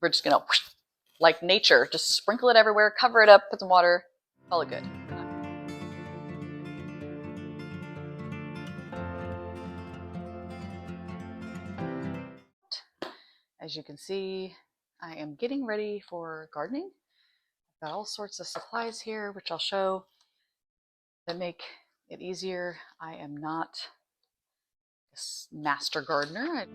we're just gonna, like nature, just sprinkle it everywhere, cover it up, put some water, call it good. As you can see, I am getting ready for gardening. I've got all sorts of supplies here, which I'll show that make it easier. I am not a master gardener.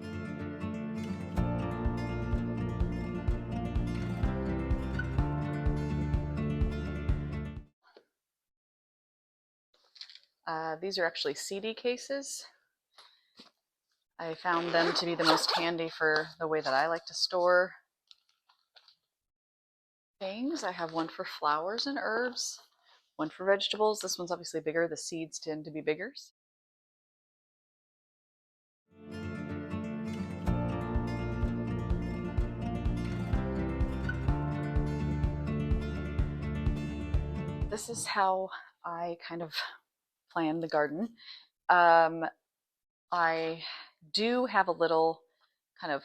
These are actually CD cases. I found them to be the most handy for the way that I like to store things. I have one for flowers and herbs, one for vegetables. This one's obviously bigger. The seeds tend to be bigger. This is how I kind of plan the garden. I do have a little kind of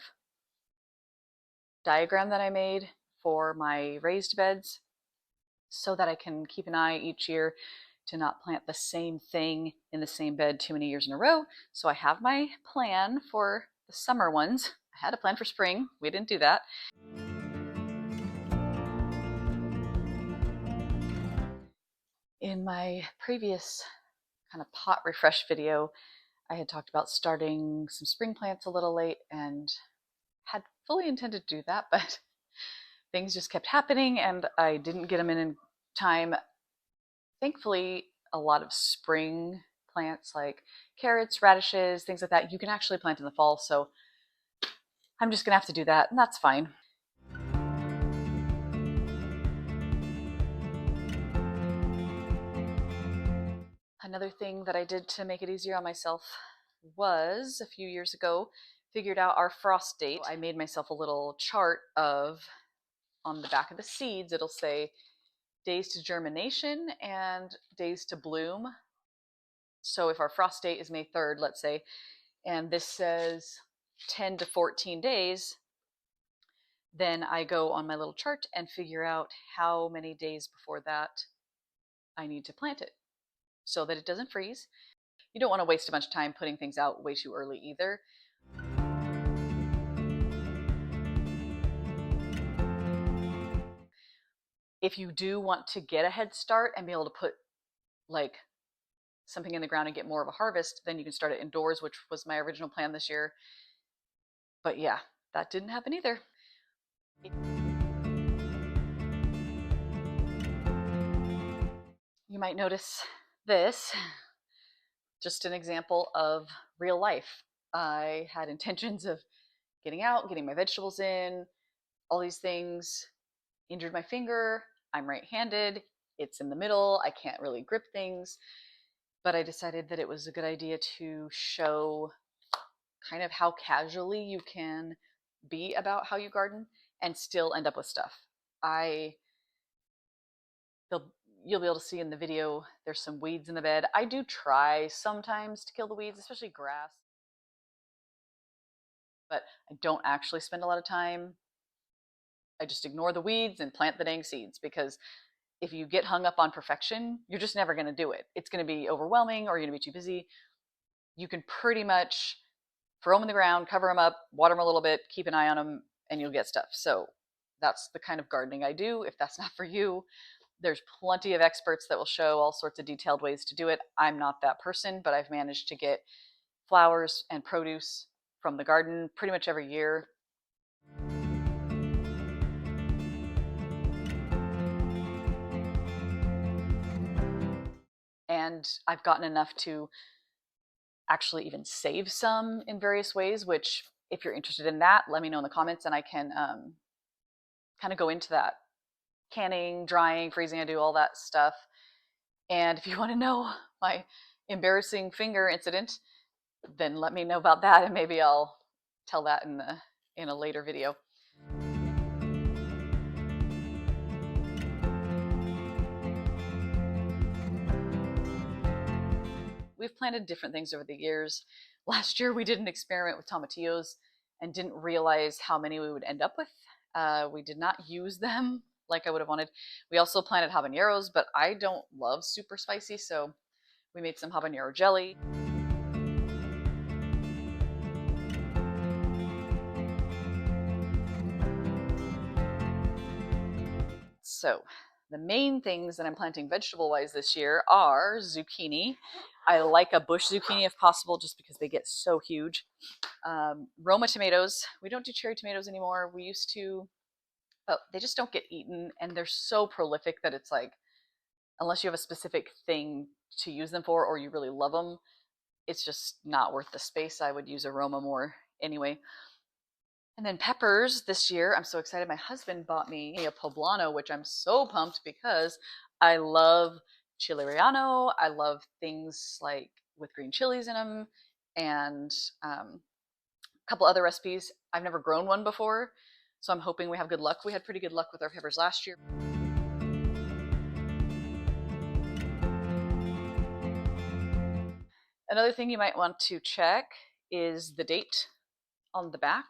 diagram that I made for my raised beds so that I can keep an eye each year to not plant the same thing in the same bed too many years in a row. So I have my plan for the summer ones. I had a plan for spring. We didn't do that. In my previous kind of pot refresh video, I had talked about starting some spring plants a little late and had fully intended to do that, but things just kept happening and I didn't get them in time. Thankfully, a lot of spring plants like carrots, radishes, things like that, you can actually plant in the fall. So I'm just gonna have to do that, and that's fine. Another thing that I did to make it easier on myself was a few years ago, figured out our frost date. I made myself a little chart of, on the back of the seeds, it'll say days to germination and days to bloom. So if our frost date is May 3rd, let's say, and this says 10 to 14 days, then I go on my little chart and figure out how many days before that I need to plant it so that it doesn't freeze. You don't want to waste a bunch of time putting things out way too early either. If you do want to get a head start and be able to put like something in the ground and get more of a harvest, then you can start it indoors, which was my original plan this year. But yeah, that didn't happen either. You might notice this, just an example of real life. I had intentions of getting out, getting my vegetables in, all these things, injured my finger. I'm right-handed. It's in the middle. I can't really grip things. But I decided that it was a good idea to show kind of how casually you can be about how you garden and still end up with stuff. You'll be able to see in the video, there's some weeds in the bed. I do try sometimes to kill the weeds, especially grass, but I don't actually spend a lot of time. I just ignore the weeds and plant the dang seeds, because if you get hung up on perfection, you're just never going to do it. It's going to be overwhelming or you're going to be too busy. You can pretty much throw them in the ground, cover them up, water them a little bit, keep an eye on them, and you'll get stuff. So that's the kind of gardening I do. If that's not for you, there's plenty of experts that will show all sorts of detailed ways to do it. I'm not that person, but I've managed to get flowers and produce from the garden pretty much every year. And I've gotten enough to actually even save some in various ways, which if you're interested in that, let me know in the comments and I can kind of go into that. Canning, drying, freezing, I do all that stuff. And if you want to know my embarrassing finger incident, then let me know about that and maybe I'll tell that in a later video. We've planted different things over the years. Last year we did an experiment with tomatillos and didn't realize how many we would end up with. We did not use them like I would have wanted. We also planted habaneros, but I don't love super spicy, so we made some habanero jelly. So the main things that I'm planting vegetable-wise this year are zucchini. I like a bush zucchini if possible, just because they get so huge. Roma tomatoes. We don't do cherry tomatoes anymore. We used to, but they just don't get eaten, and they're so prolific that it's like, unless you have a specific thing to use them for or you really love them, it's just not worth the space. I would use aroma more anyway. And then peppers this year, I'm so excited. My husband bought me a poblano, which I'm so pumped because I love chile relleno. I love things like with green chilies in them, and a couple other recipes. I've never grown one before, so I'm hoping we have good luck. We had pretty good luck with our peppers last year. Another thing you might want to check is the date on the back.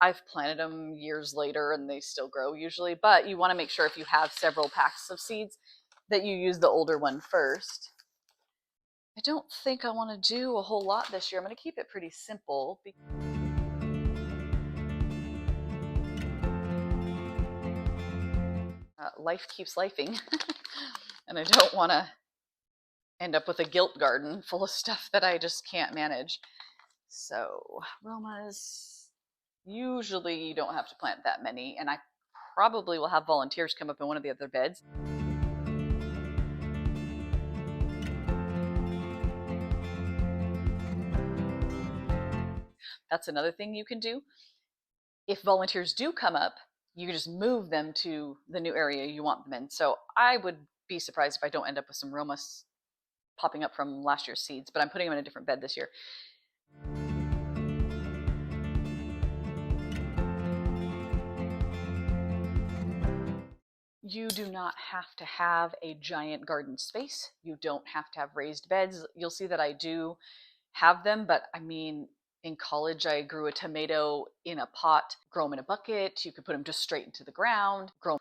I've planted them years later and they still grow usually, but you want to make sure if you have several packs of seeds that you use the older one first. I don't think I want to do a whole lot this year. I'm going to keep it pretty simple. Life keeps lifing, and I don't want to end up with a guilt garden full of stuff that I just can't manage. So Romas, usually you don't have to plant that many, and I probably will have volunteers come up in one of the other beds. That's another thing you can do. If volunteers do come up, you can just move them to the new area you want them in. So I would be surprised if I don't end up with some Romas popping up from last year's seeds, but I'm putting them in a different bed this year. You do not have to have a giant garden space. You don't have to have raised beds. You'll see that I do have them, but I mean, in college, I grew a tomato in a pot, grow them in a bucket. You could put them just straight into the ground. Grow.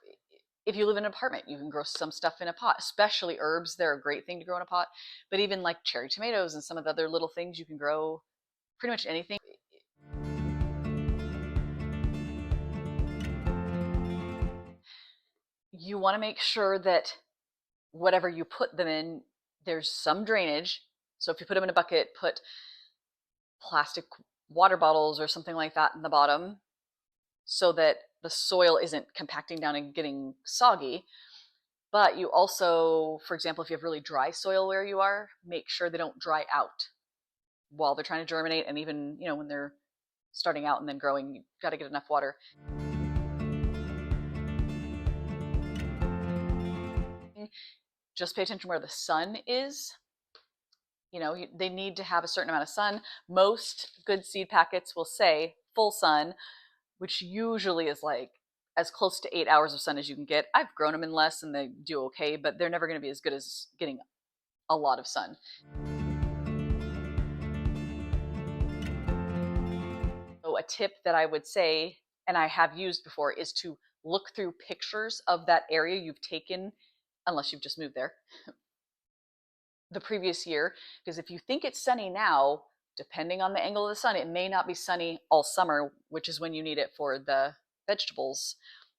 If you live in an apartment, you can grow some stuff in a pot, especially herbs. They're a great thing to grow in a pot. But even like cherry tomatoes and some of the other little things, you can grow pretty much anything. You want to make sure that whatever you put them in, there's some drainage. So if you put them in a bucket, put plastic water bottles or something like that in the bottom so that the soil isn't compacting down and getting soggy. But you also, for example, if you have really dry soil where you are, make sure they don't dry out while they're trying to germinate, and even, you know, when they're starting out and then growing, you've got to get enough water. Just pay attention where the sun is. You know, they need to have a certain amount of sun. Most good seed packets will say full sun, which usually is like as close to 8 hours of sun as you can get. I've grown them in less and they do okay, but they're never going to be as good as getting a lot of sun. So a tip that I would say, and I have used before, is to look through pictures of that area you've taken, unless you've just moved there, the previous year. Because if you think it's sunny now, depending on the angle of the sun, it may not be sunny all summer, which is when you need it for the vegetables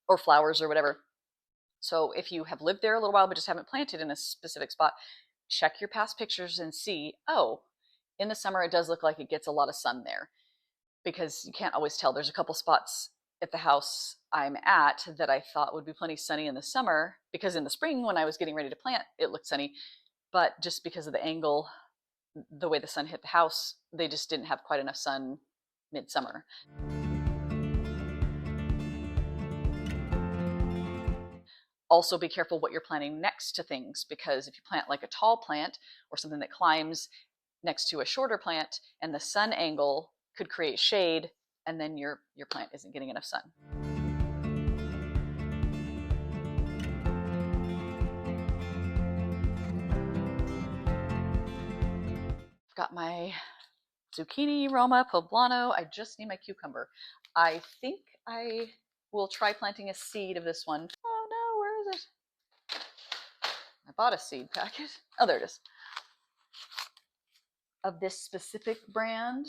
or flowers or whatever. So if you have lived there a little while but just haven't planted in a specific spot, check your past pictures and see, oh, in the summer it does look like it gets a lot of sun there, because you can't always tell. There's a couple spots at the house I'm at that I thought would be plenty sunny in the summer, because in the spring when I was getting ready to plant, it looked sunny. But just because of the angle, the way the sun hit the house, they just didn't have quite enough sun midsummer. Also be careful what you're planting next to things, because if you plant like a tall plant or something that climbs next to a shorter plant, and the sun angle could create shade, and then your plant isn't getting enough sun. I've got my zucchini, Roma, poblano. I just need my cucumber. I think I we'll try planting a seed of this one. Oh no, where is it? I bought a seed packet. Oh, there it is. Of this specific brand,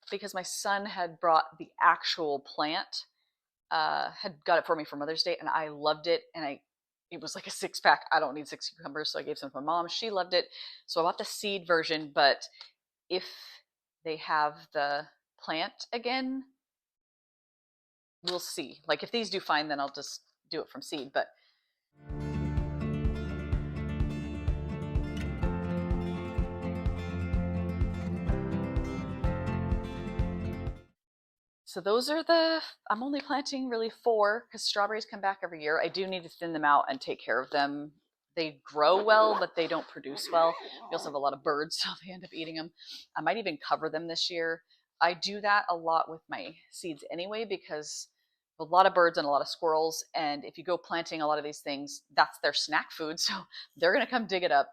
because my son had brought the actual plant, had got it for me for Mother's Day, and I loved it. And it was like a 6-pack. I don't need 6 cucumbers, so I gave some to my mom. She loved it, so I bought the seed version. But if they have the plant again, we'll see. Like if these do fine, then I'll just do it from seed. But so those are I'm only planting really 4 because strawberries come back every year. I do need to thin them out and take care of them. They grow well, but they don't produce well. We also have a lot of birds, so they end up eating them. I might even cover them this year. I do that a lot with my seeds anyway, because a lot of birds and a lot of squirrels. And if you go planting a lot of these things, that's their snack food. So they're going to come dig it up.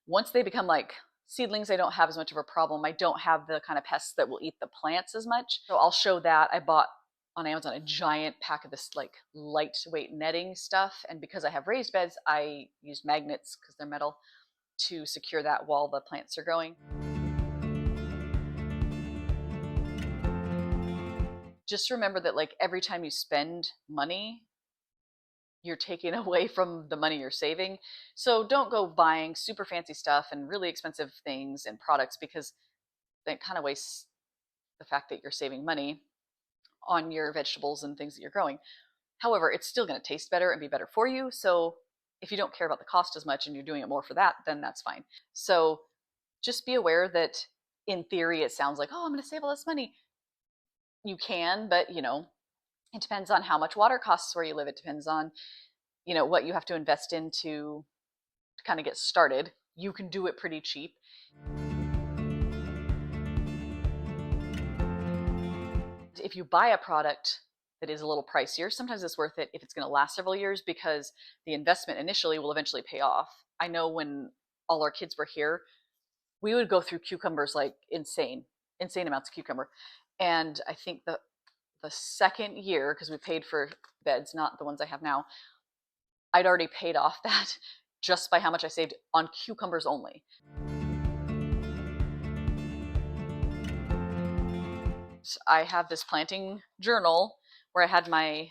Once they become like seedlings, I don't have as much of a problem. I don't have the kind of pests that will eat the plants as much. So I'll show that. I bought on Amazon a giant pack of this like lightweight netting stuff. And because I have raised beds, I use magnets, because they're metal, to secure that while the plants are growing. Just remember that like every time you spend money, you're taking away from the money you're saving. So don't go buying super fancy stuff and really expensive things and products, because that kind of wastes the fact that you're saving money on your vegetables and things that you're growing. However, it's still going to taste better and be better for you. So if you don't care about the cost as much and you're doing it more for that, then that's fine. So just be aware that in theory, it sounds like, oh, I'm going to save all this money. You can, but it depends on how much water costs where you live. It depends on, what you have to invest in to kind of get started. You can do it pretty cheap. If you buy a product that is a little pricier, sometimes it's worth it if it's going to last several years, because the investment initially will eventually pay off. I know when all our kids were here, we would go through cucumbers like insane amounts of cucumber. And I think the second year, because we paid for beds, not the ones I have now, I'd already paid off that just by how much I saved on cucumbers only. I have this planting journal where I had my,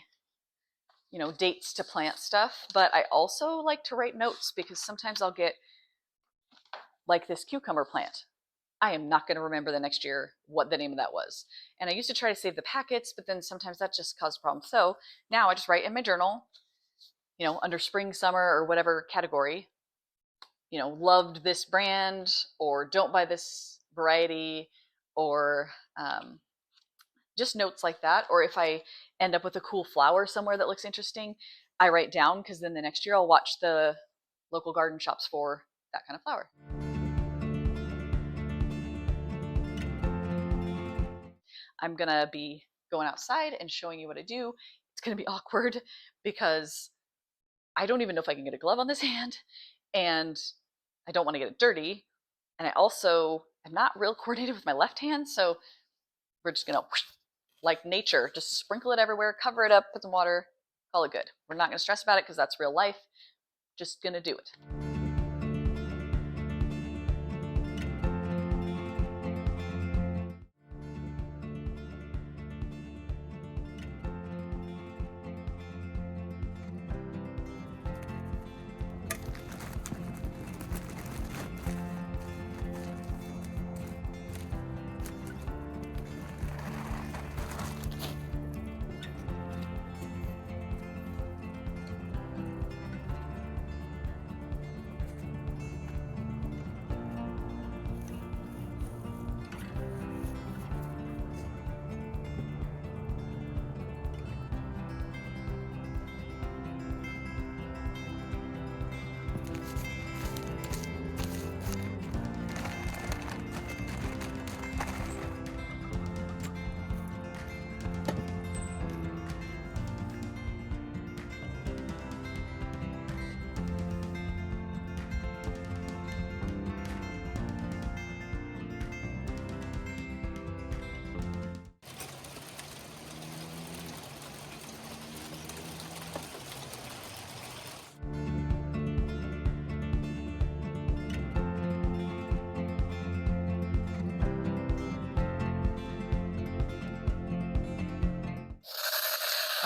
dates to plant stuff, but I also like to write notes, because sometimes I'll get like this cucumber plant. I am not going to remember the next year what the name of that was. And I used to try to save the packets, but then sometimes that just caused problems. So now I just write in my journal, under spring, summer, or whatever category, loved this brand, or don't buy this variety, or just notes like that. Or if I end up with a cool flower somewhere that looks interesting, I write down, because then the next year I'll watch the local garden shops for that kind of flower. I'm gonna be going outside and showing you what I do. It's gonna be awkward because I don't even know if I can get a glove on this hand, and I don't want to get it dirty. And I also am not real coordinated with my left hand, so we're just gonna, like nature, just sprinkle it everywhere, cover it up, put some water, call it good. We're not gonna stress about it because that's real life. Just gonna do it.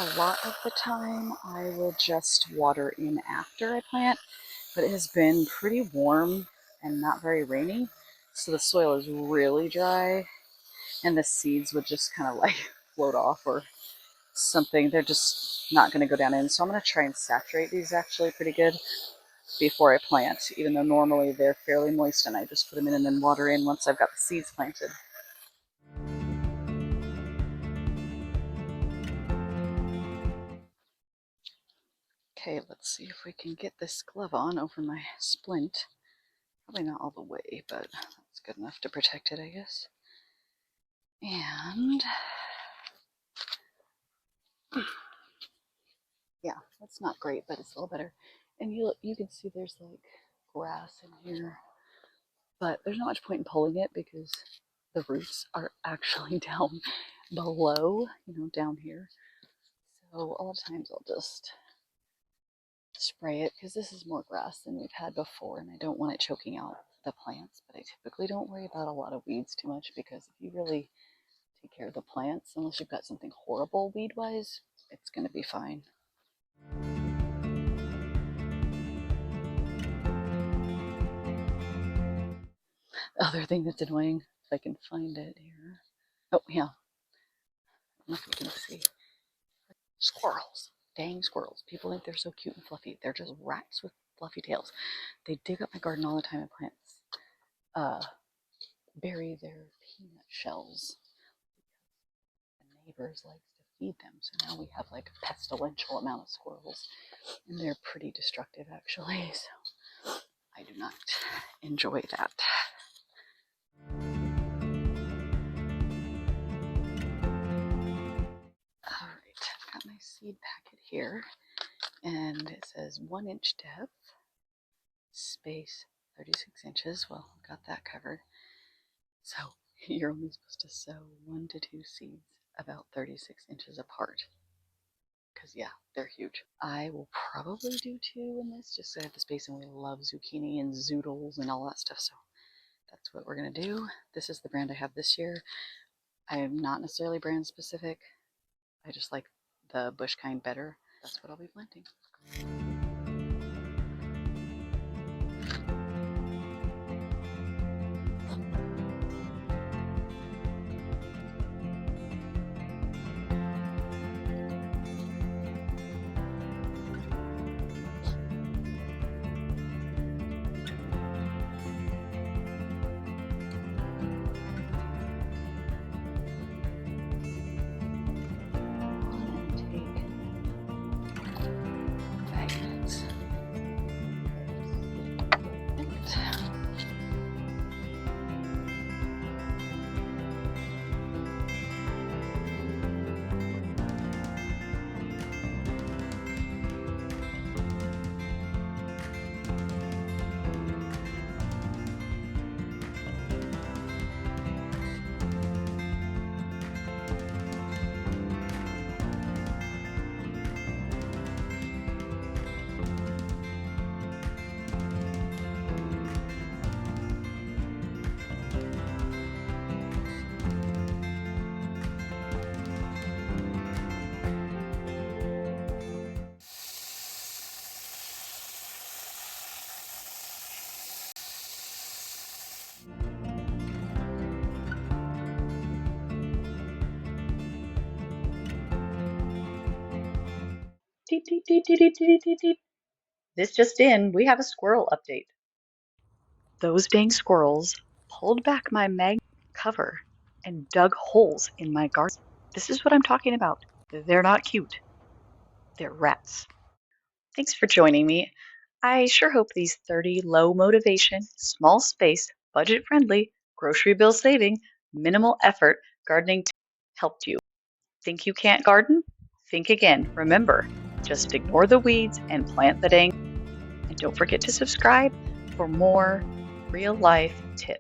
A lot of the time I will just water in after I plant, but it has been pretty warm and not very rainy, so the soil is really dry and the seeds would just kind of like float off or something. They're just not going to go down in. So I'm going to try and saturate these actually pretty good before I plant, even though normally they're fairly moist and I just put them in and then water in once I've got the seeds planted. Okay, let's see if we can get this glove on over my splint. Probably not all the way, but that's good enough to protect it, I guess. And yeah, that's not great, but it's a little better. And you can see there's like grass in here, but there's not much point in pulling it because the roots are actually down below, down here. So a lot of times I'll just spray it because this is more grass than we've had before and I don't want it choking out the plants, but I typically don't worry about a lot of weeds too much because if you really take care of the plants, unless you've got something horrible weed-wise, it's going to be fine. The other thing that's annoying, if I can find it here. Oh, yeah. I don't know if you can see. Squirrels. Dang squirrels. People think they're so cute and fluffy. They're just rats with fluffy tails. They dig up my garden all the time and plants. Bury their peanut shells. The neighbors like to feed them, so now we have like a pestilential amount of squirrels, and they're pretty destructive actually, so I do not enjoy that. Alright, I've got my seed packet here, and it says 1 inch depth, space 36 inches. Well, got that covered. So you're only supposed to sow 1 to 2 seeds about 36 inches apart. Because, yeah, they're huge. I will probably do 2 in this, just so I have the space, and we love zucchini and zoodles and all that stuff, so that's what we're going to do. This is the brand I have this year. I am not necessarily brand specific. I just like the bush kind better. That's what I'll be planting. Deep, deep, deep, deep, deep, deep, deep, deep. This just in, we have a squirrel update. Those dang squirrels pulled back my mag cover and dug holes in my garden. This is what I'm talking about. They're not cute. They're rats. Thanks for joining me. I sure hope these 30 low motivation, small space, budget friendly, grocery bill saving, minimal effort gardening tips helped you. Think you can't garden? Think again. Remember, just ignore the weeds and plant the dang. And don't forget to subscribe for more real life tips.